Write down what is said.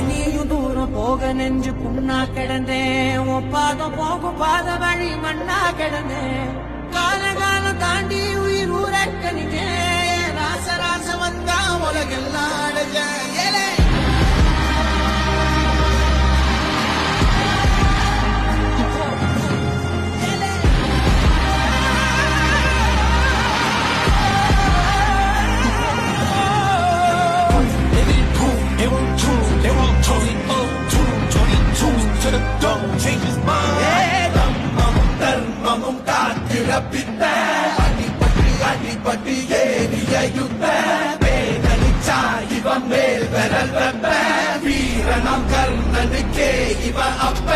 நீயும் தூரம் போக நெஞ்சு புண்ணா கிடந்தேன் பாதம் போகும் பாத வழி மண்ணா கிடந்தேன் காலம் தாண்டி உயிர் ஊரக்கணிக்கேன் ராச வந்தா உலகெல்லாம் அடைஞ்சேன் அடிபட்டு ஏறிய யுத்த வேதனிச்சா இவன் மேல் விரல் வெப்ப வீரனாம் கர்ணனுக்கே இவன் அப்ப